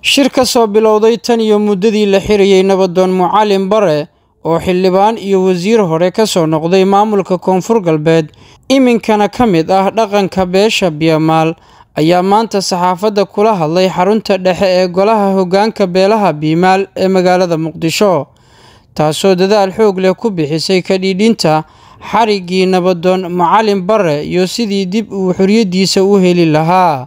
shir ka soo bilowday tan iyo muddadii la xirayay nabadoon Macalin Bare oo xildhibaan iyo wasiir hore ka soo noqday maamulka Koonfur Galbeed iminkana ka mid ah dhaqanka beesha Biyamal ayaa maanta saxaafadda kula hadlay xarunta dhexe ee golaha hoggaanka beelaha Biyamal ee magaalada Muqdisho taasoo dadaal xoog leh ku bixisay ka dhiidhinta xarigii nabadoon Macalin Bare iyo sidii dib uu xorriyadiisa u heli lahaa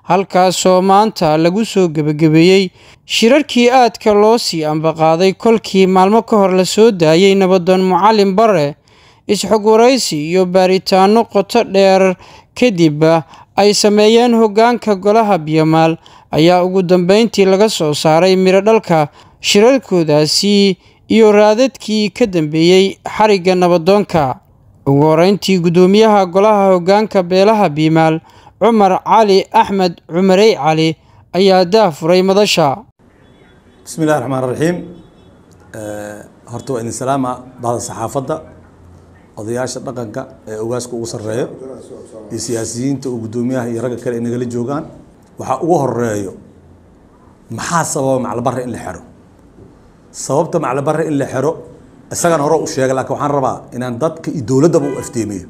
halkaasoo maanta lagu soo gabagabeeyay shirarkii aadka loo sii ambaqaaday kolkii maalmo ka hor la soo daayay nabadoon Macalin Bare isxog waraysi iyo baaritaano qoto dheer kadib ay sameeyeen hoggaanka golaha Biyamal ayaa ugu dambeyntii laga soo saaray miro dhalka shirarkoodaasi iyo raadadkii ka dambeeyay xariga nabadoonka. ugu horeyntii gudoomiyaha golaha hoggaanka beelaha Biyamal Cumar Cali Axmed Cumarey Cali ayaa daafuray madasha. bismillaahir rahmaanir rahiim. horta waa in salaama baada saxaafadda odayaasha dhaqanka ee ugaaska ugu sareeyo iyo siyaasiyiinta oo gudoomiyaha iyo ragga kale inaga la joogaan waxa ugu horeeyo maxaa sababa Macalin Bare in la xiro sababta Macalin Bare in la xiro isagana hore u sheegay laakiin waxaan rabaa inaan dadka iyo dawladaba u afteemiyo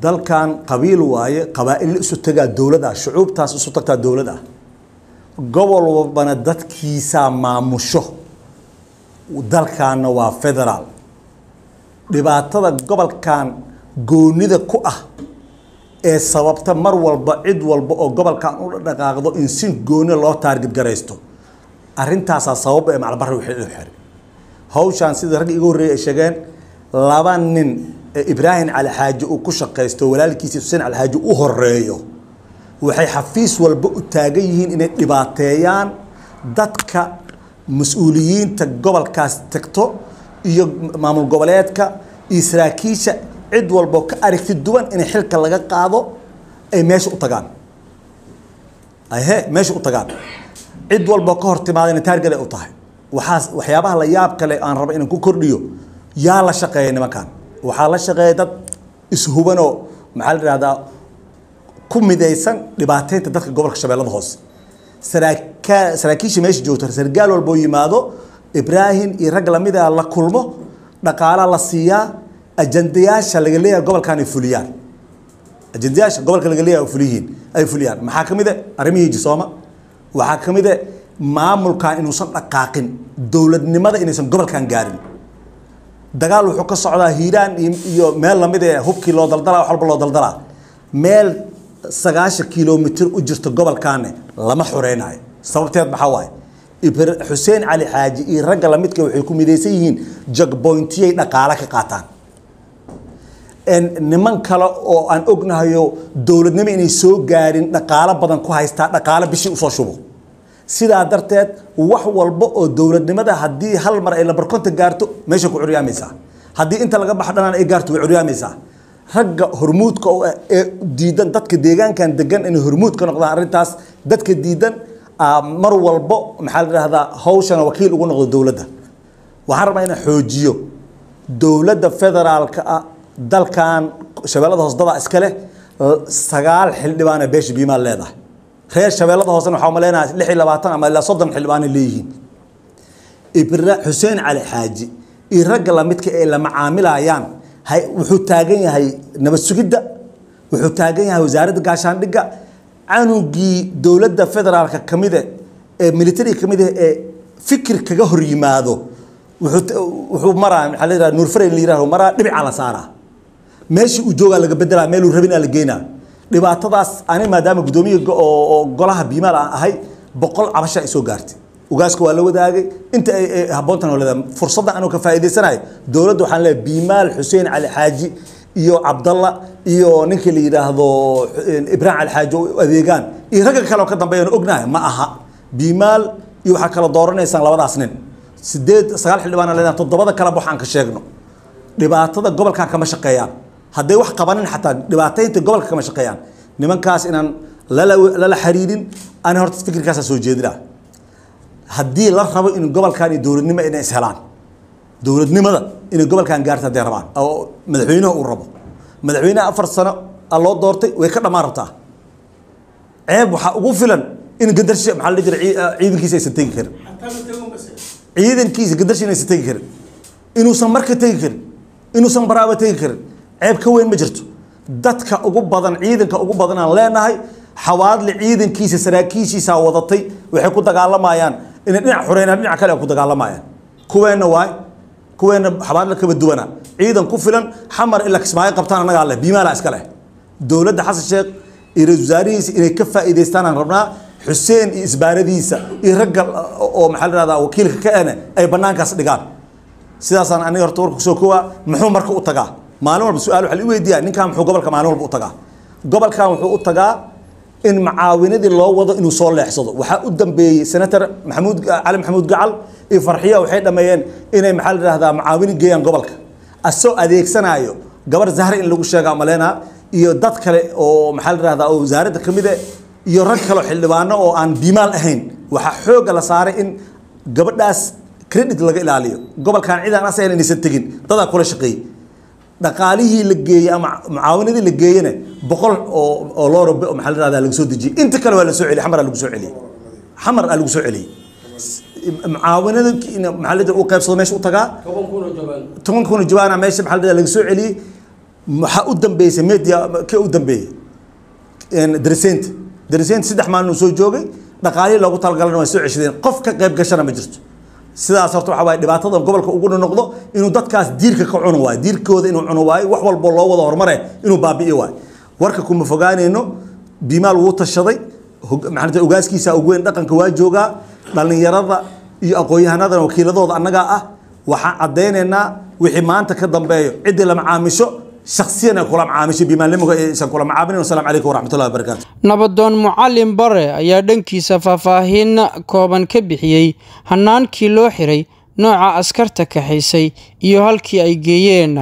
dalkan qabiil waaye qabaa'il isu tagaa dawladda shucuubtaas isu tagtaa dawladda gobol walbana dadkiisa maamusho dalkaana waa federaal dhibaatada gobolkan goonida ku ah ee sababta mar walba cid walba oo gobolkan u dhaqaaqdo in si gooni loo taarget gareysto arrintaas sabab ee Macalin Bare wixii u xiray hawshan sida rag igu horeeyay sheegeen laba nin Ibrahim Cali Xaaji uu ku shaqeysto walaalkiisa Xuseen Cali Xaaji u horeeyo waxay xafiis walba u taagan yihiin inay dhibaateeyaan dadka mas'uuliyiinta gobolkaas tagto iyo maamul goboleedka Israakiisha cid walba ka aragti duwan in xilka laga qaado ay meesha u tagaan meesha u tagaan cid walba ka hor timaadeen taargale u tahay waxyaabaha la yaab kale aan rabo inaan ku kordhiyo yaa la shaqeeyay nimankan waxaa la shaqeeyay dad ishubanoo maxaa la yiraahdaa ku midaysan dhibaateynta dadka gobolka Shabeellada Hoose saraakiisha meesha joogta sargaal walba oo yimaado Ibrahim iyo rag la mid ah la kulmo dhaqaale la siiyaa ajandayaasha laga leeyahay gobolkan ay fuliyaan ajandayaasha gobolka laga leeyahay ay fuliyaan maxaa kamid ah arrimihii Jisooma waxaa kamid ah maamulkan inuusan dhaqaaqin dawladnimada inaysan gobolkan gaarin dagaal wuxuu ka socdaa Hiiraan iyo meel la mid ah hubkii loo daldalaa wax walba loo daldalaa meel 9 kiiloomitir u jirta gobolkan lama xoreynayo sababteed maxaa waaye Xuseen Cali Xaaji iyo ragga la midka waxay ku midaysan yihiin jagpointiyay dhaqaale ka qaataan niman kale oo aan ognahayo dawladnimo inay soo gaarin dhaqaale badan ku haystaa dhaqaale bishii u soo shubo sidaa darteed wax walba oo dawladnimada haddii hal mar ay la barkonta gaarto meesha ku curiyaamaysaa haddii inta laga baxo dhanaan ay gaarto way curiyaamaysaa ragga hormuudka ee diidan dadka deegaankan degan inay hormuud ka noqdaan arrintaas dadka diidan mar walba maxaa la yiraahdaa hawshana wakiil ugu noqdo dawladda waxaan rabaa inaan xoojiyo dawladda federaalka dalkan Shabeellada Hoose dada iska leh 9 xildhibaan ee beesha Biyamal leedahay reer Shabeellada Hoose waxa ma leenahay 26 ama ilaa 30 xildhibaan leeyihiin Xuseen Cali Xaaji iyo rag la midka ee la macaamilayaan wuxuu taagan yahay nabad sugidda wuxuu taagan yahay wasaaradda gaashaandhigga canugii dawladda federaalka kamid ee military kamid ee fikir kaga hor yimaado wuxuu maraa maxaa la yiraahdaa Nuur Farey la yiraahdo maraa dhibic la saaraa meeshii uu jooga laga bedelaa meel uu rabin la geynaa dhibaatadaas ani maadaama gudoomiyaha oo golaha Biyamal ahay 100 cabasho ay soo gaartay ugaaska waa la wadaagay inta ay haboontan oo leedahay fursadda aanu ka faa'iideysanahay dawladda waxaan leeyahay Biyamal Xuseen Cali Xaaji iyo Cabdalla iyo ninka la yiraahdo Ibrahim Cali Xaaji adeegan iyo ragga kale oo ka dambeeyay ognahay ma aha Biyamal iyo waxa kala dooranaysan labadaas nin 9 xildhibaan leedahay 7 kala waxaan ka sheegno dhibaatada gobolka kama shaqeeyaan hadday wax qabanin xataa dhibaateynta gobolka kama shaqeeyaan nimankaas inaan la xiriirin aan horta fikirkaas soo jeedina haddii la rabo in gobolkan iyo dawladnimo inay ishelaan dawladnimada inay gobolkan gaarto haday rabaan oo madaxweynuhu uu rabo madaxweynaha 4 sano loo doortay way ka dhamaan rabtaa ceeb waxa ugu filan إن قدرش محل جر عيدن كيس يستيقر عيدن كيس قدرش إنه يستيقر إنه سمرك تيقر إنه سمبرابة تيقر عيب كوين مجرته دتك أقوب بدن عيدن كأقوب بدن لا نهاي حواد لعيدن كيس سراكيسي ساوضتي ويحكوا تقال مايان إن نع حرينا نع كلا يحكوا تقال مايان كوين نواي كوين حواد لك بدونا عيدن كفلا حمر إلا كسماعي قبطان أنا قال له بما لا أسكله دولة حسن الشيخ إرزاريس إن كفى إذا استانا ربنا حسين إسبارديسا يرجع أو محل هذا وكيل كأنا أي بنان كاس دقان سياسا أنا يرتور سوكوا محو مركو أتجاه معلومة بسؤال حلو ويديا إن كان محو قبل كمعلومة بأتجاه قبل كان محو أتجاه إن معاونة الله وضع إنه صار يحصده وحقدم بسنتر محمود علي محمود قعل فرحية وحيد لما إن محل هذا معاونة جيان قبلك السوء هذيك سنة أيو قبل زهر إن لو شجع عملنا يضط كله أو محل هذا أو زهرة كمية يركلوا حلوانا أو عن بمال أهين وححوق على صار إن قبل ناس كريدت لقى عليه قبل كان عيدا ناس يعني نستجين تدا كل شقي دقاليه اللي معاونة اللي جاينا بقول أو الله رب محل هذا اللي سود يجي أنت كلوا اللي سوي حمر اللي سوي عليه حمر اللي سوي عليه معاونة محل هذا وقف صل ماشي وطقة تكون كونوا جوانا ماشي محل هذا اللي سوي عليه محقدم بيس ميديا كقدم بيه إن درسنت سدح ما نسوي جوجي دقاليه لو طلع قالنا مسوي 20 قف كقيب قشنا مجرته sidaas horta waxa way dhibaatada gobolka ugu noqdo inuu dadkaas diirka ka cuno waay diirkooda inuu cuno waay wax walba loo wada hormare inuu baabi'iyo waay warka kuma fogaanayno bimaal wuu tashaday maxamed ogaaskiisa ugu weyn dhaqanka waa jooga dhalinyarada iyo aqoon-yahanada wakiiladooda annaga ah waxa cadeynaynaa wixii maanta ka dambeeyo cid la macaamisho shakhsiyan kula macaamisho bimaal limo aysan kula macaamilin assalamu alaykum waraxmatullaahi wabarakaatuh nabadoon Mucallim Bare ayaa dhankiisa faahfaahin kooban ka bixiyay hanaankii loo xiray nooca askarta ka xisay iyo halkii ay geeyeen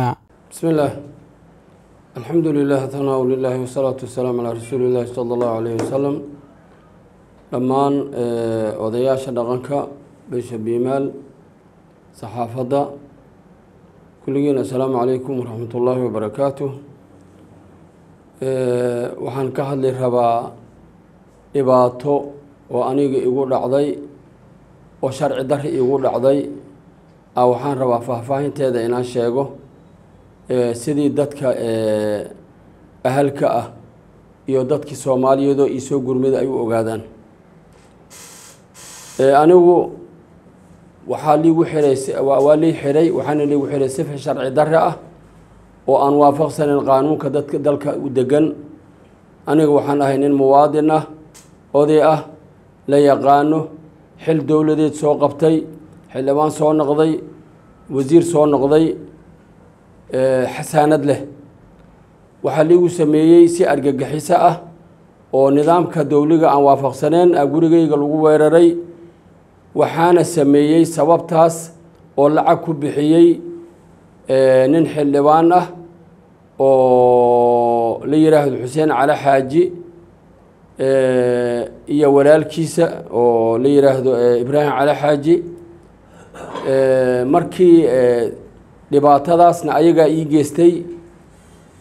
bismillaah alxamdulillaah thanaa lillahi wa salaatu wassalaam ala rasuulillaah sallallahu alayhi wasallam dhammaan odayaasha dhaqanka beesha bimaal saxaafadda كلنا السلام عليكم ورحمة الله وبركاته وحن كهل الربا إباطو وأنيق يقول عضي وشرع دري يقول عضي أو حن ربا فهفاهين تيدا إنا شيغو سيدي دادك أهلك يو دادك سومالي يدو إيسو قرميد أيو أغادان أنيقو waxaa liigu xiray waa lii xiray waxaana liigu xiray sifir sharci darre ah oo aan waafaqsanin qaanuunka dadka dalka u degan aniga waxaan ahay nin muwaadin ah oday ah la yaqaano xil dowladeed soo qabtay xildhibaan soo noqday wasiir soo noqday xasaanad leh waxaa liigu sameeyey si argagixiso ah oo nidaamka dowliga aan waafaqsaneen gurigayga lagu weeraray waxaana sameeyey sababtaas oo lacag ku bixiyey nin xildhibaan ah oo la yiraahdo Xuseen Cali Xaaji iyo walaalkiisa oo la yiraahdo Ibraahim Cali Xaaji markii dhibaatadaasna ayaga ii geystay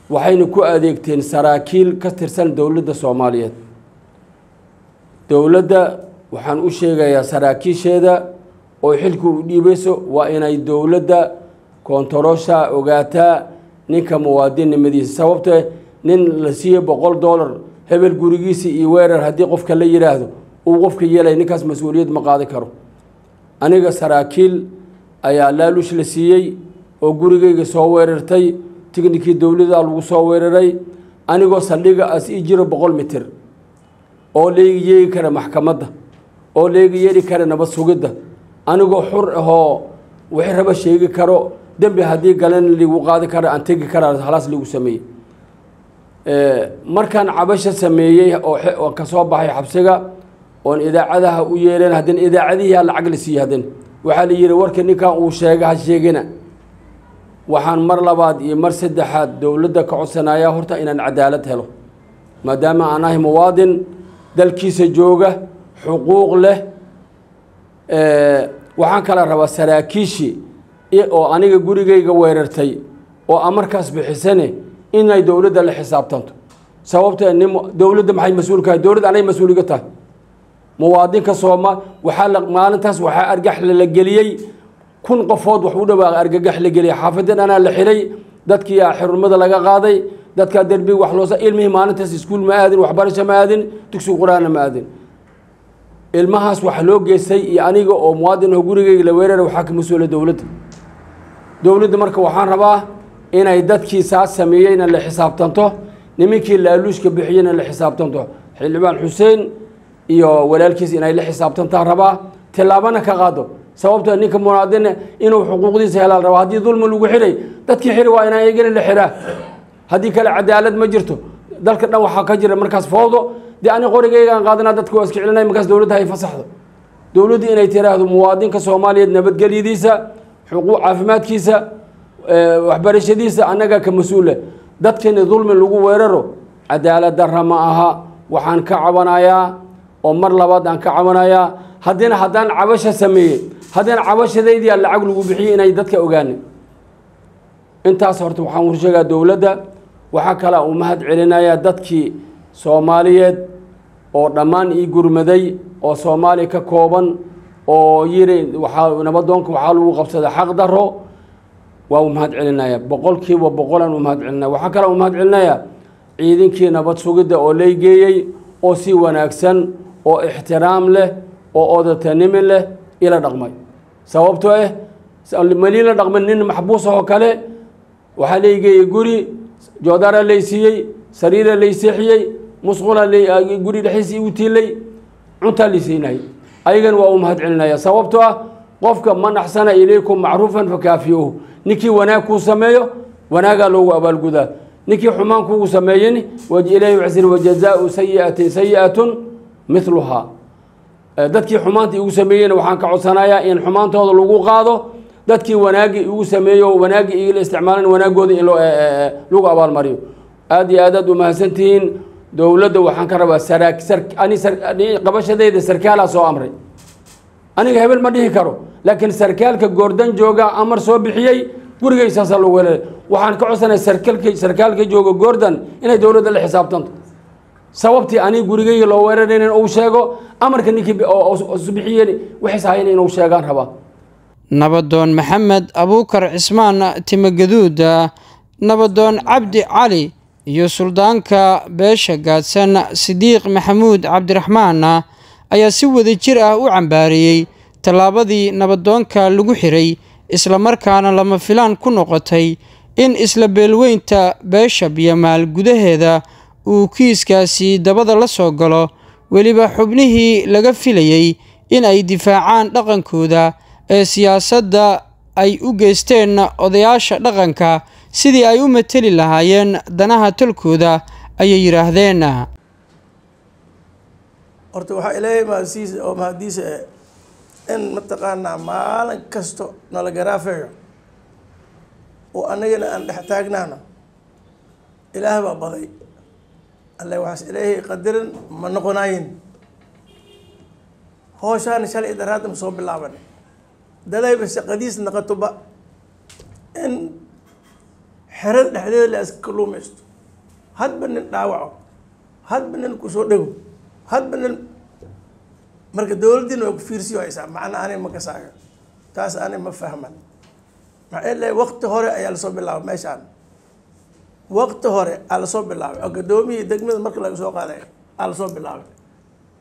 waxayna ku adeegteen saraakiil ka tirsan dowladda Soomaaliyeed dowladda waxaan u sheegayaa saraakiisheeda oo xilku u dhiibayso waa inay dowladda koontaroosha ogaataa ninka muwaadinimadiisa sababtoo nin la siiyo $100 hebel gurigiisa iyo weerar haddii qofka la yiraahdo uu qofka yeelay ninkaas mas'uuliyad ma qaadi karo aniga saraakiil ayaa laalush la siiyey oo gurigayga soo weerartay tiknikii dowladda lagu soo weeraray anigoo saldhiga as ii jiro 100 mitir oo leeyahay kara maxkamadda oo leeyahay kara nabad sugidda anigoo xur ahoo wixii raba sheegi karo dambi hadii galan ligu qaadi kara aan tagi kara halaas ligu sameeyay markaan cabasho sameeyay oo ka soo baxay xabsiga oo idaacadaha u yeeleen hadin idaacadihi lacag la siiyay hadin waxa la yiri warka ninkan uu sheegay ha sheegina waxaan mar labaad iyo mar saddexaad dowladda ka codsanaya horta inaan cadaalad helo maadaama aan ahay muwaadin dalkiisa jooga xuquuq leh waxaan kala rabaa saraakiishi oo aniga gurigayga weerartay oo amarkaas bixisane inay dowladda la xisaabtanto sababtoo dowladda maxay mas'uul ka dowladda anay mas'uuliga tahay muwaadinka Soomaal waxa la maalintaas waxa argax la geliyay kun qofood wax u dhawaa argagax la geliyay xaafadan ana la xiray dadkii xirmada laga qaaday dadka darbi wax loo ilmihi maalintaas iskuul ma aadin waxbarasho ma aadin dugsi quraan ma aadin ilmahaas wax loo geysay iyo aniga oo muwaadin gurigeyga la weerar waxa ka mas'uul dawladda marka waxaan rabaa inay dadkii saas sameeyeen la xisaabtanto nimankii laaluushka bixiyeen la xisaabtanto xildhibaan Xuseen iyo walaalkiis inay la xisaabtantaan rabaa tilaabana ka qaado sababtoo ninka muwaadin inuu xuquuqdiisa helo raba hadii dulmi lagu xiray dadkii xiray waa inay eegin la xiraa hadii kale cadaalad ma jirto dalka dhan waxa ka jira markaas fowdo ani qorigeyga qaadana dadku waa iska cilinay markaas dawladda ay fasaxdo dawladdu inay tiraahdo muwaadinka Soomaaliyeed nabadgelyadiisa xuquuq caafimaadkiisa waxbarashadiisa anaga ka mas'uul dadkina dulmi lagu weeraro cadaalad darro ma aha waxaan ka cabanayaa oo mar labaad aan ka cabanayaa haddaan cabasho sameeyay haddaan cabashadeedii lacag lagu bixiyay inay dadka ogaanay intaas horta waxaan u sheegaa dawladda waxa kale oo mahad celinaya dadkii Soomaaliyeed oo dhamaan ii gurmaday oo Soomaali ka kooban oo yiri waxa nabadoonka waxa lagu qabsaday xaq daro waa mahad celinaya boqolkiiba boqolan mahad celinaya waxa kale oo mahad celinaya ciidankii nabad sugidda oo leegeeyay oo si wanaagsan oo ixtiraam leh oo odatanimo leh ila dhaqmay sababtoo malila dhaqman nin maxbuus oo kale waxa leegeeyay guri joodara leysiyay sariira leysixiyay musqula guri dhaxisi u tiilay cunta lisinay ayagan waa mahad celinaya sababtoo qofka man ahsana ilaykum ma'rufan fakafiyuhu niki wanaag ku sameeyo wanaaga loogu abaalgudaa niki xumaan ku sameeyeen waji ilayhi wazir wajazaa'u sayyi'atun mithluha dadkii xumaantii ugu sameeyeen waxaan ka codsanayaa in xumaantooda lagu qaado dadkii wanaagi ugu sameeyo wanaagi ila isticmaalan wanaagooda in loo abaal mariyo aad iyo aad u mahadsantiin dawladda waxaan ka rabaa ani qabashadeeda sarkaala soo amray aniga hebel ma dhihi karo laakiin sarkaalka goordan jooga amar soo bixiyay gurigeysa soo weelay waxaan ka codsanayaa sarkaalka jooga goordan inay dawladda la xisaabtanto sababtii ani gurigeyga loo weerareen oo sheego amarka ninkii oo bixiyay waxay saayeen inuu sheegaan raba nabadoon Maxamed Abuukar Cismaan Timagaduud nabadoon Cabdi Cali iyo suldaanka beesha gaadsan Sidiiq Maxamuud Cabdiraxmaan ayaa si wada jir ah u cambaariyay talaabadii nabadoonka lagu xiray isla markaana lama filaan ku noqotay in isla beelweynta beesha Biyamaal gudaheeda uu kiiskaasi dabada la soo galo waliba xubnihii laga filayay in ay difaacaan dhaqankooda ee siyaasadda ay u geysteen odayaasha dhaqanka sidii ay u matali lahaayeen danaha talkooda ayay yiraahdeen horta waxa ilaahay maasiis oo mahadiisa in mataqaana maalin kasto nala garaafeeyo oo anagana aan dhex taagnaana ilaahay baa baday alle waxaas ilaahay qadarin ma noqonayn hooshaan shalay daraadam soo bilaaban daday bas qadiis naqatuba in xerad dhexdeeda la iska luumaysto hadba nin dhaawaco hadba nin ku soo dhago hadba nin marka dawladdiina waa ku fiirsiyo haysaa macna aanay ma kasaaga taas aanay ma fahman maxay leeyahay waqti hore ayaa la soo bilaabay meeshaan waqti hore ayaa la soo bilaabay oo gadoomiyii degmada marka laga soo qaaday ayaa la soo bilaabay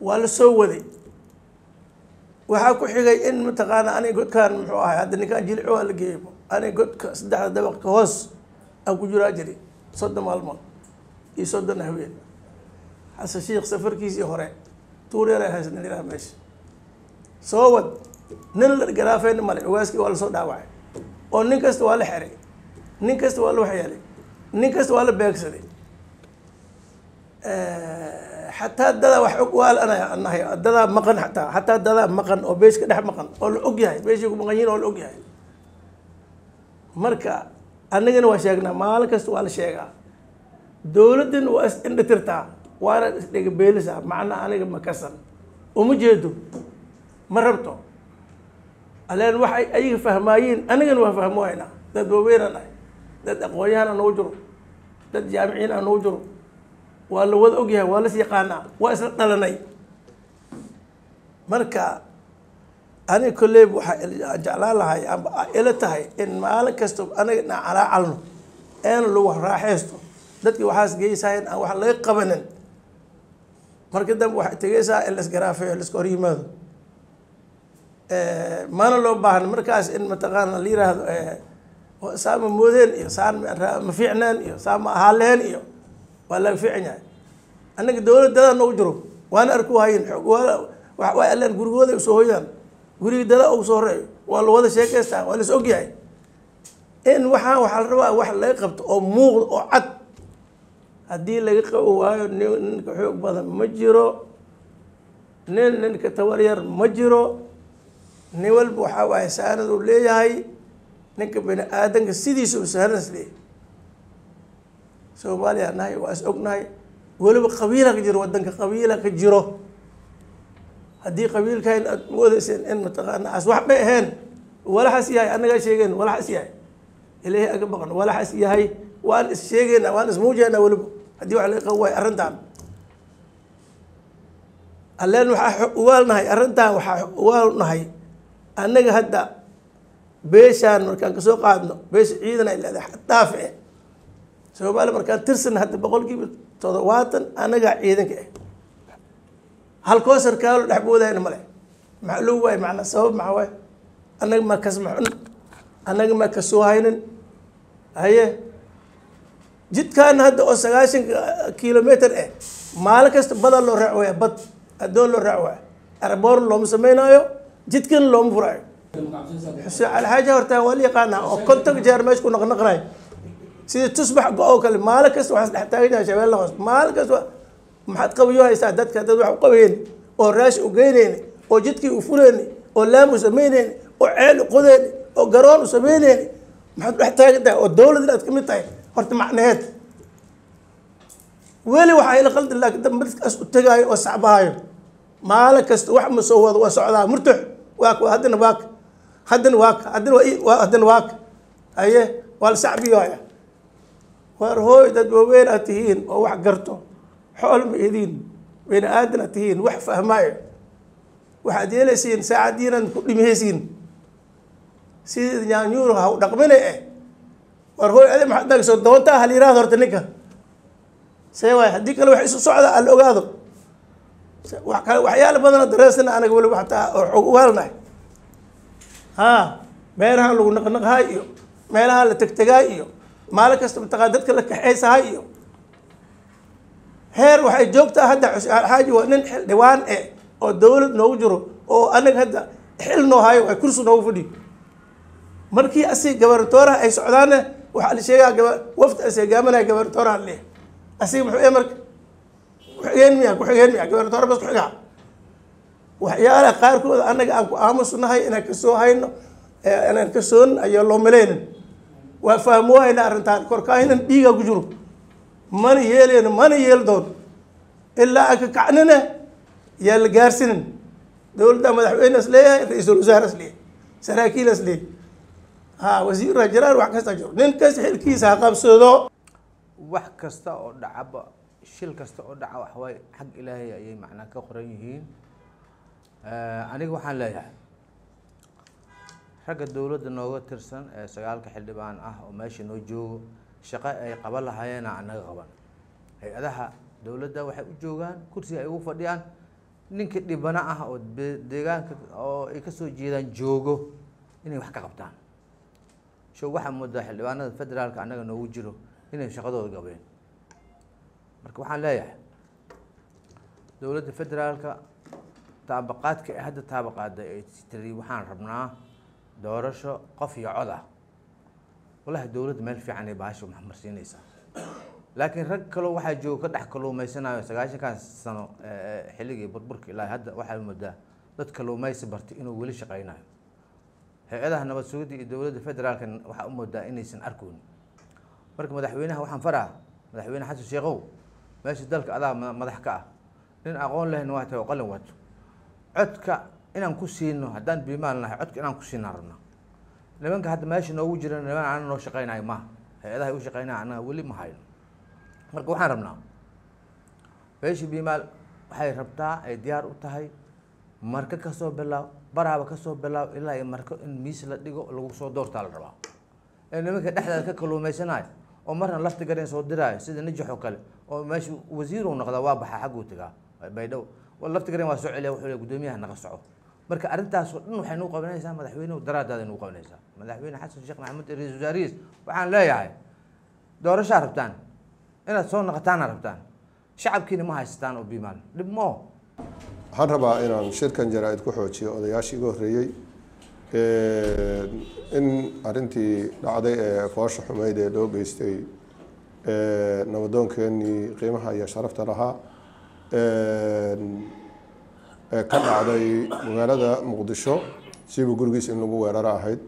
waa la soo waday waxaa ku xigay in mataqaana aniga godkaan muxuu ahay hadda ninkaan jilic waa la geeyo aniga godka saddexda dabaq ka hoos aan ku jiraa jiri 30 maalmood iyo 30 haween xasan sheekh safarkiisii hore tuureer ay haysan ilaa meesha soo wad nin la garaafeen male waaski waa la soo dhaawacay oo nin kasta waa la xiray nin kasta waa la waxyeelay nin kasta waa la beegsaday حتى الدلا وحقوال أنا هي الدلا مقن حتى الدلا مقن أو بيش كده مقن أو الأوجيه بيش يكون مقنين أو الأوجيه مركا أنا جن وشجنا مالك سؤال شجع دولة وأس إن ترتاح وأنا بيلسا معنا أنا مكسر ومجهده مربطه الآن واحد أي فهماين أنا جن وفهموينا ده دوبيرنا ده أقويانا نوجر ده جامعين نوجر ولا وضع أوجيه ولا سيقانا وأسرتنا لناي marka aniga kolley waxaa jeclaan lahay amba ila tahay in maalin kasta anaga na calaacalno een lagu raaxaysto dadkii waxaas geysayeen aan wax laga qabanin marka dambe waxay tegaysaa in laisgaraafeeyo laiska hor yimaado mana loo baahna markaas in mataqaana la yiraahdo saa ma moodeen iyo saan ma fiicneen iyo saa ma ahaaleen iyo waa laga fiican yahay annaga dowladdadaa noogu jiro waana arku hayin xoog waa allaan gurigooda usoo hoydaan guriga dada ugu soo horeeyo waa la wada sheekaystaa waa la is ogyahay in waxaa la rabaa wax laga qabto oo muuqda oo cad haddii laga qabo waayo ninka xoog badan ma jiro ninka tabar yar ma jiro nin walba waxaa waaye saanad uu leeyahay ninka bini aadanka sidiisa u sahlan isleeyahay Soomaaliya nahay waa is ognahay weliba qabiila ka jiro wadanka qabiila ka jiro haddii qabiilkayn aad moodayseen in mataqaana as wax bay ahayn walaxas yahay annagaa sheegeen walaxas yahay ilaahay aga baqan walaxas yahay waan is sheegayna waan is muujaynaa weliba haddii wax laga qabo waayo arrintan alleen waxaa uwaalnahay arrintan waxaa uwaalnahay annaga hadda beeshaan markaan kasoo qaadno beesha ciidan ay leedahay xadaaf Soomaaliya markaan tirsan hadda 70% annagaa ciidanka halkoo sarkaalo dhex boodayna male maxaa loo waayay macna sabab maxaa waay annaga ma kasmaxun annaga ma kasoo haynin haye jidkaan hadda oo 90 kilometer maalin kasta badal loo raaco bad adoon loo raaco arboor looma sameynaayo jidkan looma furaayo xuseen alxaaja horta waa la yaqaanaa oo konton jeer meesha ku noqnoqnay sida tusbax go-oo kale maalin kasta waxaas dhex taagan yahay shabeelle hoos maalin kasta maxaad qabiyo haysaa dadka dad wax u qabayeen oo raash u geyneen oo jidkii u fureen oo laam u sameyneen oo ceel u qodeen oo garoon u sameyneen maxaad dhex taagan tahay oo dowladda aad ka mid tahay horta macnaheed weli waxaa ila qaldan laakiin dad markaas u tagaayo oo sacbaayo maalin kasta wax ma soo wado waa socdaa murtax haddana waak haye waa la sacbiyoaya waar hooy dad waaweyn aad tihiin oo wax garto xool ma idiin bini aadan aad tihiin wax fahmaayo waxaad yeelaysiin saacadiinan ku dhimihaysiin sidii nyaanyuur ha u dhaqmine waar hooy adi maxaad dhagso doontaa hal yiraahdo horta ninka see waay haddii kale wax isu socda aan la ogaado waxyaala badana dareesana anaga weliba xataa oo xoog ugaalnahay meelaha lagu naqnaqahay iyo meelaha la tegtegaay iyo maalin kasta mataqaan dadka la kaxaysahay iyo heer waxay joogtaa hadda xaaji waa nin xil dhawaan oo dowlad noogu jiro oo anaga hadda xil noo hayo ay kursi noogu fadhiyo markii asii gabartooraha ay socdaanne waxaa la sheegaa wafdi asii gaamanaya gabartooraha leh asii muxuu marka ku-xigeen miya gabartoora bas ku-xigaa waxyaalaha qaarkooda annaga aan ku aamusnahay inaan kasoo hayno inaan kasoon ayaa loo malaynin waa fahmo hayna arrintaan korkaaynan dhiigaa ku jiro mana yeeleyno mana yeeli doono ilaa aan ka kacnina yaa la gaarsinin dowladda madaxweyne is leeyahay ra-iisul wasaare is leeyahay saraakiil is leeyahay wasiirra jiraan wax kasta jiro nin kasta xilkiisa ha qabsado wax kasta oo dhacaba shil kasta oo dhaca waxawaaye xag ilaahay ayay macnaa ka qoran yihiin aniga waxaan leeyahay ragga dowladda nooga tirsan ee 9 xildhibaan ah oo meesha noo joogo shaqo ay qaban lahaayeen anaga qaban hay-adaha dowladda waxay u joogaan kursi ay ugu fadhiyaan ninka dhibana ah oo deegaanka oo ay kasoo jeedaan joogo inay wax ka qabtaan waxaa moodaa xildhibaanada federaalka annaga noogu jiro inay shaqadooda gabeen marka waxaan leeyahay dowladda federaalka taabaqaadka ee hadda taabaqaada ay tiri waxaan rabnaa doorasho qof iyo cod ah wallahi dowladda meel fiican ay baasho marsiinaysaa laakiin rag kaloo waxaa jooga ka dhex kaluumaysanayo 90 sano xilligii burburka ilaa hadda waxaa moodaa dad kaluumaysi bartay inuu weli shaqaynayo hay-adaha nabad sugidda iyo dowladda federaalka waxaa u moodaa inaysan arkoon marka madaxweynaha waxaan faraa madaxweyne xasan sheekhow meesha dalka adaa madax ka ah nin aqoon lehna waa tahay oo qalin wato codka inaan ku siino haddaan biimaal nahay codka inaan ku siinaan rabnaa nimanka hadda meesha noogu jira niman aan noo shaqaynayo maaha hay-adaha u shaqaynaya annaga weli ma hayno marka waxaan rabnaa beesha biimaal waxay rabtaa ay diyaar u tahay marka ka soo bilaaw baraaba ka soo bilaaw ilaa ay marka in miis la dhigo lagu soo doortaa la rabaa nimanka dhexdeeda ka kaluumaysanaayo oo marna lafta gareen soo diraayo sida najaxo kale oo meesha wasiir uu noqda waa baxa xaq uu tagaa baydhow lafta gareen waa soo celiya wuxuu gudoomiyaha naga soco marka arintaas oo dhan waxay noo qabanaysaa madaxweynuhu daraadaada noo qabanaysaa madaxweyne xasan sheekh maxamuud ra'iisul wasaarihiis waxaan leeyahay doorasho rabtaan inaad soo noqotaan rabtaan shacabkiina ma haystaan oo biimaan dhib ma waxaan rabaa inaan shirkan jaraa'id ku xoojiyo odayaashii iga horreeyey in arrintii dhacday ee foosha xumeyd ee loo geystay nabadoonkeenii qiimaha iyo sharafta lahaa ka dhacday magaalada muqdisho siba gurigiis in lagu weeraro ahayd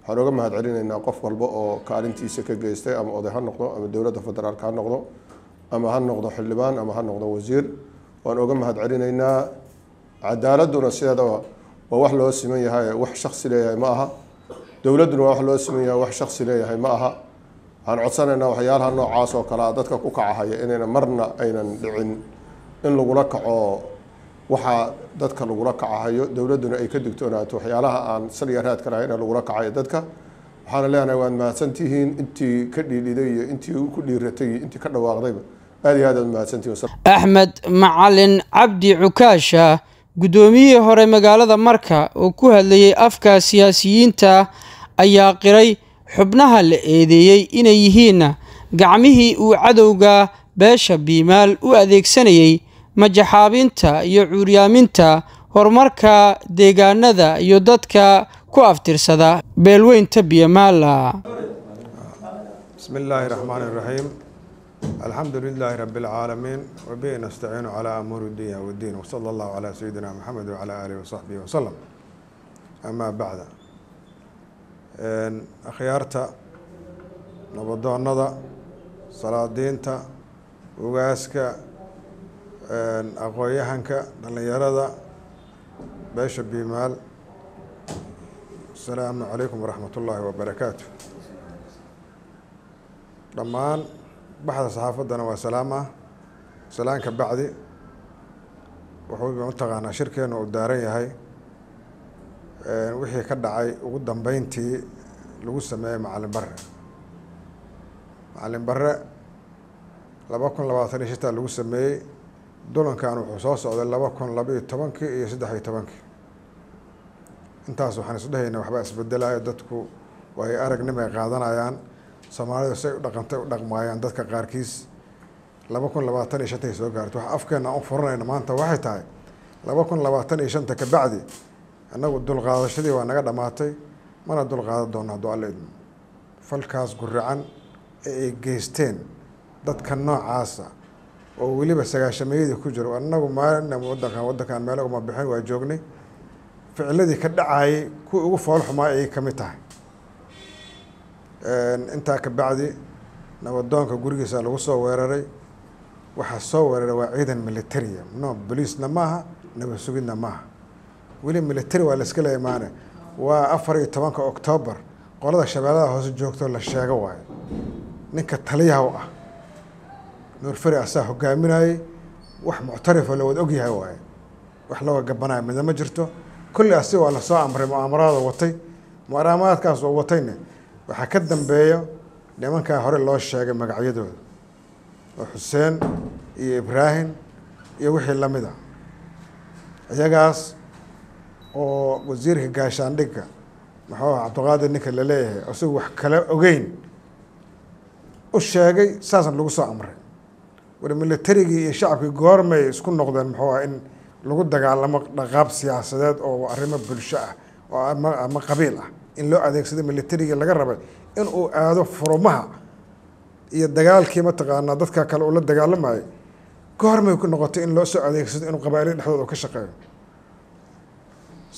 waxaan uga mahad celinaynaa qof walba oo kaalintiisa ka geystay ama oday ha noqdo ama dowladda federaalka ha noqdo ama ha noqdo xildhibaan ama ha noqdo wasiir waan uga mahad celinaynaa cadaaladuna sideedaba waa wax loo siman yahay wax shaksi leeyahay ma aha dowladduna waa wax loo siman yahay wax shaksi leeyahay ma aha waxaan codsanaynaa waxyaalaha noocaas oo kale dadka ku kacahaya inayna marna aynan dhicin in lagula kaco waxaa dadka lagula kacahayo dowladduna ay ka digtoonaato waxyaalaha aan saliya raadka lahayn in lagula kacayo dadka waxaana leenahay waad mahadsantihiin intii ka dhiidhiday iyo intii ku dhiiratay iyo intii ka dhawaaqdayba aad iyo aad aad mahadsantihiin axmed macalin cabdi cukaasha gudoomiyihii hore magaalada marka oo ku hadlayay afka siyaasiyiinta ayaa qiray xubnaha la eedeeyey inay yihiin gacmihii uu cadowga beesha biimaal u adeegsanayay majaxaabinta iyo cuuryaaminta horumarka deegaanada iyo dadka ku aftirsada beelweynta biimaal. bismillaahi raxmaani raxiim الحمد لله رب العالمين وبه نستعين على أمور الدنيا والدين وصلى الله على سيدنا محمد وعلى آله وصحبه وسلم أما بعد أخيارتا نبضو النضا صلاة دينتا وغاسكا أقويهنكا دلنياردا بيش بيمال السلام عليكم ورحمة الله وبركاته دمان بحث صحافتنا وسلامة سلام كبعدي وحوي منطقة شركة ودارية هاي وحي كدعي وقدام بينتي لو سماه معلم برا معلم برا لبكون لبعض شتاء لو سماه دولن كانوا حصاص على لبكون لبي تبانكي يسد حي تبانكي انتاسو حنسده هنا وحبا اسبدلها يدتكو وهي أرق نمي قادنا عيان Soomaalida say u dhaqantay u dhaqmaayaan dadka qaarkiis 2025 soo gaartay wax afkeena aan furnayna maanta waxay tahay 2025 ka bacdi anagu dul qaadashadii waa naga dhamaatay mana dul qaadan doonaa du'aaleed falkaas guracan ee geysteen dadka noocaas oo waliba sagaashameeyada ku jiro anagu maalin wadankan meel uma bixin waa joognay ficilladii ka dhacay ku ugu fool xumaa ay kamid tahay intaa ka bacdi nabadoonka gurigiisa lagu soo weeraray waxa soo weeraray waa ciidan military no police-na maaha nabad sugidna maaha weli military waa la iska leeymaane waa 14 October qolada shabeellada hoose joogto la sheego waay ninka taliyaha ah Nuur Fari asaa hogaaminayay wax muctarif la wada og yahay waay wax loo gabanay mid ma jirto kulli asi waa la soo amray mu'amarada watay mu'amaradaas oo watayna waxa ka dambeeyo nimanka hore loo sheegay magacyadooda oo Xuseen iyo Ibrahim iyo wixii la mid ah ayagaas oo wasiirka gaashaandhigga maxaa Cabdiqaadir ninka la leeyahay oo wax kale ogeyn u sheegay saasan lagu soo amray wada militariga iyo shacabka goormay isku noqdeen maxaa in lagu dagaalamo dhaqaab siyaasadeed oo arrimo bulsho ah oo ama qabiil ah in loo adeegsado militariga laga rabay in uu aado furumaha iyo dagaalkii ma taqaanaa dadka kale oo la dagaalamay goormay ku noqotay in loo soo adeegsado inuu qabaa'ilada dhexdooda ka shaqeeyo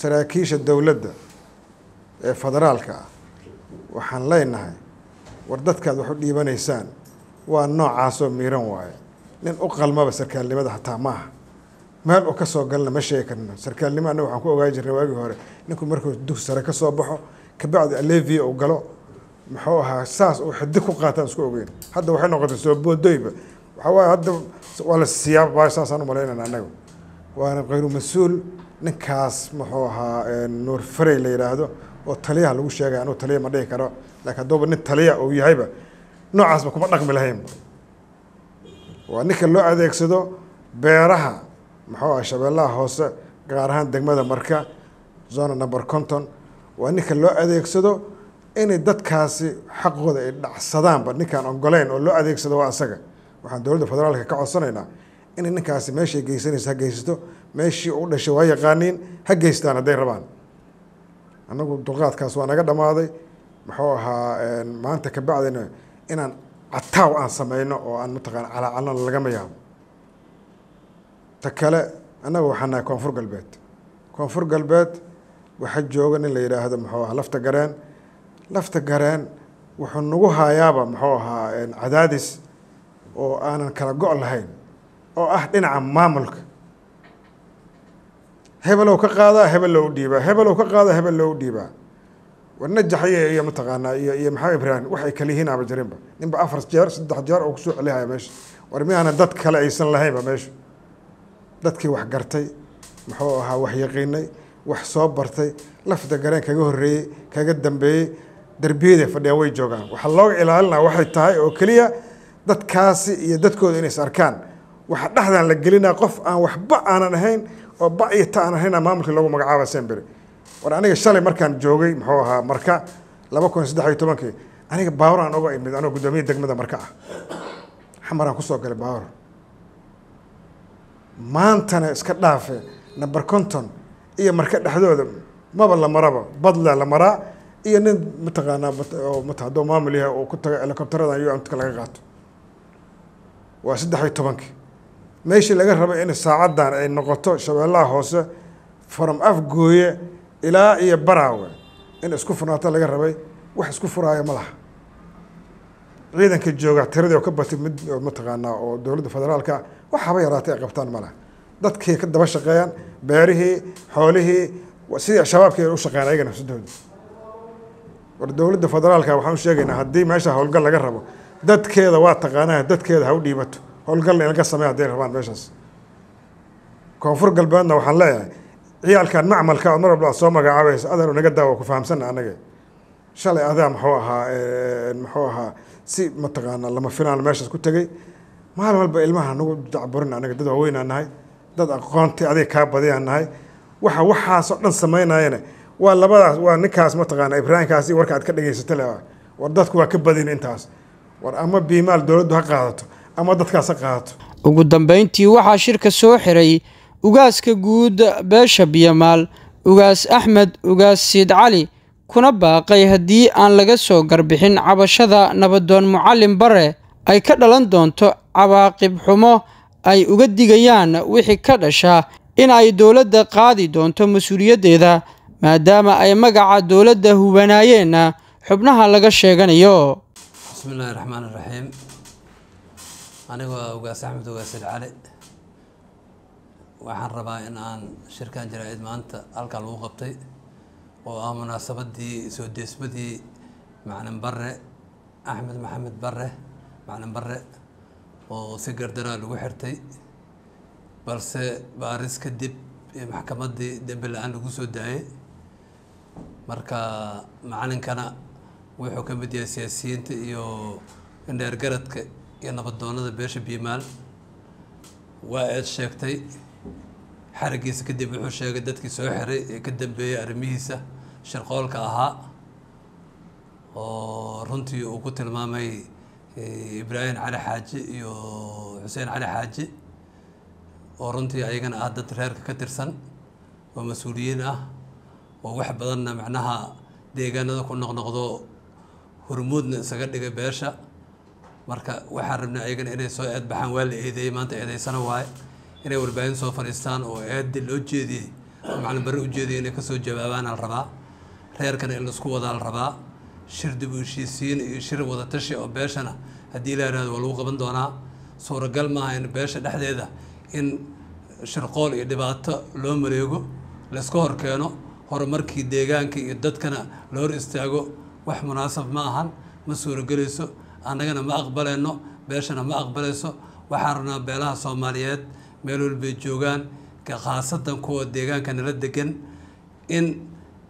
saraakiisha dawladda ee federaalka waxaan leenahay war dadkaad wax u dhiibanaysaan waa noocaas oo miiran waaye nin u qalmaba sarkaalnimada hataa maaha meel uu ka soo galna ma sheegi karno sarkaalnimo anagu waxaan ku ogaa jirnay waagii hore ninku markuu dugsi sare ka soo baxo kabacdi alevi uu galo muxuu ahaa saas uu xiddi ku qaataan isku ogeyn hadda waxay noqotay soo boodooyba waxa waaye hadda waa la siyaab baa saasaan u malaynayna anagu waana qayru mas-uul ninkaas muxuu ahaa nuur farey la yidhaahdo oo taliyaha lagu sheegay anuu taliya ma dhihi karo laakiin hadduuba nin taliya uu yahayba noocaasba kuma dhaqmi lahayn waa ninka loo adeegsado beeraha muxuu ahaa shabeellaha hoose gaar ahaan degmada marka zona number conton waa ninka loo adeegsado inay dadkaasi xaqooda ay dhacsadaanba ninkaan ogoleyn oo loo adeegsado waa asaga waxaan dowladda federaalka ka codsanaynaa inay ninkaasi meeshay geysanaysa ha geysato meeshii u dhashay waa yaqaaniin ha geystaan hadday rabaan annagu dulqaadkaas waa naga dhammaaday muxuu ahaa maanta ka bacdina inaan cataaw aan sameyno oo aan mataqaana calaacalana lagama yaabo ta kale annaga waxaan nahay koonfur galbeed waxaa jooga nin la yidhaahdo muxuu ahaa lafta gareen wuxuu nagu haayaaba muxuu ahaa cadaadis oo aanan kala go' lahayn oo ah dhinaca maamulka hebelow ka qaadaa hebel loo dhiibaa hebelow ka qaadaa hebel loo dhiibaa warnajaxye iyo mataqaanaa iyo maxamed ibraahim waxay kala yihiin aaba jirinba ninba 4 jeer 3 jeer oo kusoo celihaya meesha war miyaana dad kale aysan lahaynba meesha dadkii wax gartay muxuu ahaa wax yaqiinay wax soo bartay lafta gareen kaga horreeyey kaga dambeeyey darbiyada fadhiya way joogaan waxa looga ilaalinaa waxay tahay oo keliya dadkaasi iyo dadkooda inay is arkaan waxa dhexdan la gelinaa qof aan waxba aanan ahayn oo bacita aan ahayn maamulka lagu magacaabo Sembere war aniga shalay markaan joogay muxuu ahaa marka 2013 aniga baawar aan uga imid anoo gudoomiye degmada marka ah xamaraan kusoo galay baawar maantana iska dhaafe number conton iyo marka dhexdooda maba la maraba badla la maraa iyo nin mataqaanaa oo mataqaado maamul yahay oo ku taga helicopterada iyo amtka laga qaato waa 13 meeshii laga rabay in saacadan ay noqoto shabeellaha hoose from afgooye ilaa iyo baraawe in isku furnaato laga rabay wax isku furaaya ma laha ciidanka jooga tiradii oo ka batay mid mataqaanaa oo dowladda federaalka waxaba yaraatay ay qabtaan ma laha dadkii ka daba shaqeeyaan beerihii xoolihii sidii shabaabkii u shaqeeyaan ayaga nafsadooda war dowladda federaalka waxaan sheegaynaa haddii meesha howlgal laga rabo dadkeeda waa taqaanaa dadkeeda ha u dhiibato howlgalna in laga sameeyo hadday rabaan meeshaas koonfur galbeedna waxaan leeyahay ciyaalkan macmalka oo mar walba soo magacaabaysa adan naga daawo ku fahamsanna anaga shalay adaa muxuu ahaa si mataqaana lama filaan meeshaas ku tagay maalin walba ilmaha nagu dacburin anaga dad waaweyn aan nahay dad aqoontii aday kaa badiyaan nahay waxaasoo dhan samaynayana waa labadaas waa ninkaas mataqaana ibraahimkaasi warka aad ka dhageysata le war dadku waa ka badin intaas war ama biimaal dowladdu ha qaadato ama dadkaas ha qaadato ugu dambeyntii waxaa shirka soo xiray ugaaska guud beesha Biyamaal ugaas Axmed ugaas Siid Cali kuna baaqay haddii aan laga soo garbixin cabashada nabadoon Mucallim Bare ay ka dhalan doonto cawaaqib xumo ay uga digayaan wixii ka dhasha in ay dowladda qaadi doonto mas'uuliyadeeda maadaama ay magaca dowladda hubanaayeen xubnaha laga sheeganayo. Bismillahir Rahmanir Rahiim. Aniga ugaas Axmed ugaas Siid Cali waxaan rabaa in aan shirkan jaraa'id maanta halka lagu qabtay oo ah munaasabadii soo deesmadii Macalin Bare Axmed Maxamed Bare Macalin Bare oo si gardara lagu xirtay balse baaris kadib maxkamadii dambi la'aan lagu soo daayay marka macalinkana wuxuu ka mid yahay siyaasiyiinta iyo indheer garadka iyo nabadoonada beesha Biyamaal waa eed sheegtay xarigiisa kadib wuxuu sheegay dadkii soo xiray ee ka dambeeyay arrimihiisa shirqoolka ahaa oo runtii uu ku tilmaamay Ibraahim Cali Xaaji iyo Xuseen Cali Xaaji oo runtii ayagana ah dad reerka ka tirsan oo mas'uuliyiin ah oo wax badanna macnaha deegaanada ku noqnoqdo hormuudna isaga dhigay beesha marka waxaan rabnay ayagana inay soo eed baxaan waa la eedeeyay maanta eedeysana waaye inay warbaahin soo fadhiistaan oo eeddi loo jeediyey Macalin Bare u jeediyey inay kasoo jawaabaan al rabaa reerkana in laisku wada al rabaa shir dib u heshiisiin iyo shir wada tashi oo beeshana haddii la yiraahdo waa lagu qaban doonaa suuragal maaha in beesha dhexdeeda in shirqool iyo dhibaato loo mareego la iska hor keeno horumarkii deegaanka iyo dadkana la hor istaago wax munaasab ma ahan ma suuragelayso annagana ma aqbaleyno beeshana ma aqbaleyso waxaan rabnaa beelaha Soomaaliyeed meel walba joogaan khaasatan kuwa deegaanka nala degan in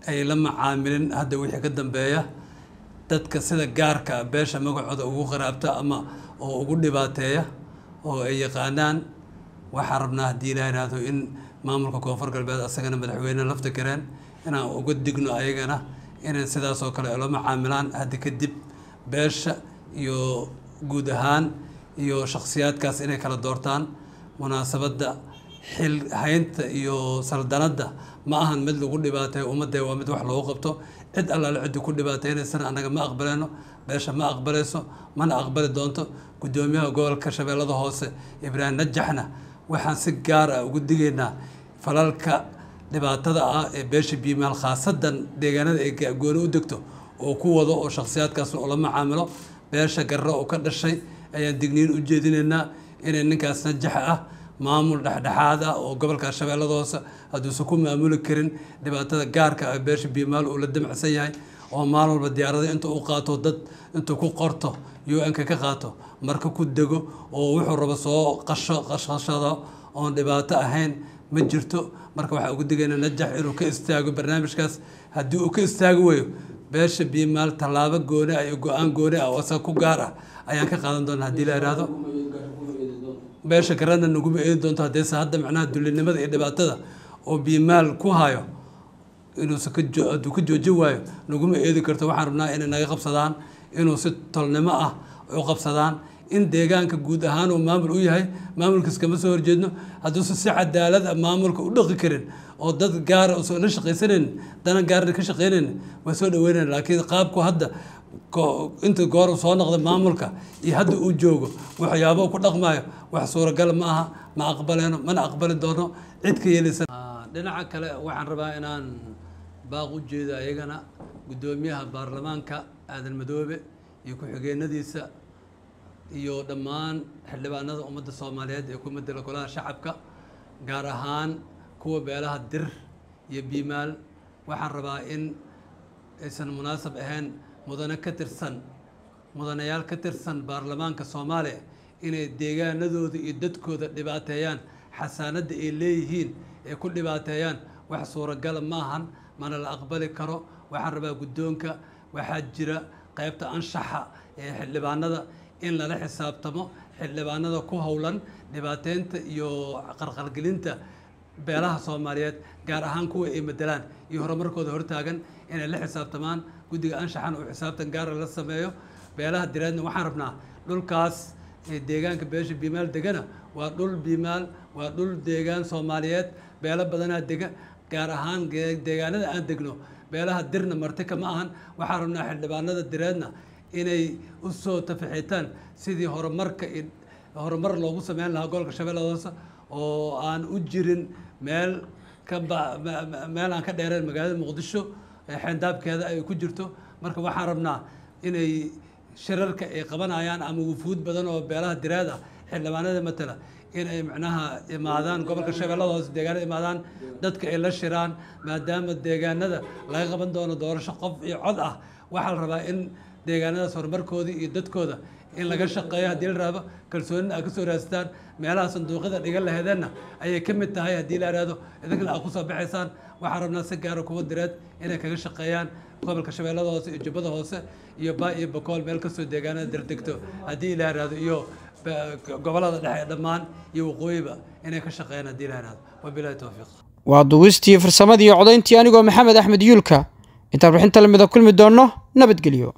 ay la macaamilin hadda wixii ka dambeeya dadka sida gaarka beesha magacooda ugu qaraabta ama oo ugu dhibaateeya oo ay yaqaanaan. waxaan rabnaa haddii ilaahay yidhaahdo in maamulka koonfur galbeed asagana madaxweyne lafta gareen inaan uga digno ayagana inay sidaas oo kale la macaamilaan hadda kadib beesha iyo guud ahaan iyo shakhsiyaadkaas inay kala doortaan munaasabadda xil haynta iyo saldanadda ma ahan mid lagu dhibaateeyo ummadda waa mid wax loogu qabto cid allaale ciddi ku dhibaateynaysan annaga ma aqbaleyno beesha ma aqbalayso mana aqbali doonto guddoomiyaha gobolka shabeellada hoose Ibraahim Najaxna waxaan si gaar ah ugu digaynaa falalka dhibaatada ah ee beesha biimaal khaasadan deegaanada ay gooni u degto oo ku wado oo shakhsiyaadkaas oo la macaamilo beesha garro oo ka dhashay ayaan digniin u jeedinaynaa inay ninkaas Najax ah maamul dhexdhexaad ah oo gobolka shabeellada hoose hadduusan ku maamuli karin dhibaatada gaarka ah beesha biimaal uu la damacsan yahay oo maalin walba diyaarada inta uu qaato dad intuu ku qorto UN-ka ka qaato marka ku dego oo wuxuu rabo soo qashqashado oon dhibaato ahayn ma jirto. marka waxaa ugu digaynaa Najax inuu ka istaago barnaamijkaas haddii uu ka istaagi waayo beesha biimaal tallaabo gooni ah iyo go-aan gooni ah oo asaga ku gaar ah ayaan ka qaadan doonaa haddii la yidhaahdo. beesha garana naguma eedi doonto haddayse hadda macnaha dullinimada iyo dhibaatada oo biimaal ku hayo inuusan hadduu ka joojin waayo naguma eedi karto. waxaan rabnaa inay naga qabsadaan inuu si tolnimo ah u qabsadaan in deegaanka guud ahaan uu maamul u yahay maamulkiis kama soo horjeedno hadduusan si cadaalad ah maamulka u dhaqi karin oo dad gaara usoo la shaqaysanaynin dana gaarna ka shaqaynaynin waa soo dhaweynayna laakiin qaabku hadda inta goor uu soo noqda maamulka iyo hadda uu joogo waxyaabo ku dhaqmaayo wax suuragal ma aha ma aqbaleyno mana aqbali doono cid ka yeelaysa. dhinaca kale waxaan rabaa inaan baaq u jeedo ayagana guddoomiyaha baarlamaanka Aadan Madoobe iyo ku-xigeenadiisa iyo dhammaan xildhibaanada ummadda Soomaaliyeed ee ku matala golaha shacabka gaar ahaan kuwa beelaha dir iyo biimaal. waxaan rabaa in aysan munaasab ahayn mudanayaal ka tirsan baarlamaanka Soomaaliya inay deegaanadooda iyo dadkooda dhibaateeyaan xasaanada ay leeyihiin ee ku dhibaateeyaan wax suuragal ma ahan mana la aqbali karo. waxaan rabaa guddoonka waxaa jira qaybta anshaxa ee xildhibaanada in lala xisaabtamo xildhibaanada ku howlan dhibaateynta iyo qarqargelinta beelaha Soomaaliyeed gaar ahaan kuwa ay matalaan iyo horumarkooda hortaagan inay la xisaabtamaan guddiga anshaxan oo xisaabtan gaar ah la sameeyo. beelaha direedna waxaan rabnaa dhulkaas ee deegaanka beesha biimaal degana waa dhul biimaal waa dhul deegaan Soomaaliyeed beelo badanaa dega gaar ahaan deegaanada aan degno beelaha dirna martika ma ahan. waxaan rabnaa xildhibaanada direedna inay u soo tafaxiitaan sidii horumar loogu sameyn lahaa gobolka shabeellada hoose oo aan u jirin meel aan ka dheereen magaalada Muqdisho xeyndaabkeeda ay ku jirto. marka waxaan rabnaa inay shirarka ay qabanayaan ama wufuud badan oo beelaha direed ah xildhibaanada matala in ay macnaha imaadaan gobolka shabeellada hoose deegaanada imaadaan dadka ay la shiraan maadaama deegaanada laga qaban doono doorasho qof iyo cod ah. waxaa la rabaa in deegaanadaas horumarkooda iyo dadkooda in laga shaqeeyo haddii la raabo kalsoonina aad ka soo raastaan meelaha sanduuqyada dhigan laheedeenna ayay ka mid tahay haddii la yidhaahdo idinkana aad ku soo baxaysaan. waxaan rabnaa si gaara kuwa direed inay kaga shaqeeyaan gobolka shabeellada hoose iyo jubbada hoose iyo baa iyo bakool meel kastoo deegaanada dardegto haddii la yidhaahdo iyo gobolada dhexe dhammaan iyo waqooyiba inay ka shaqeeyaan haddii la yidhaahdo. wabilaahi towfiiq. waa duwistii farsamadii iyo codayntii anigoo Maxamed Axmed Yuulka intaan warbixinta lamida kulmi doonno nabadgelyo.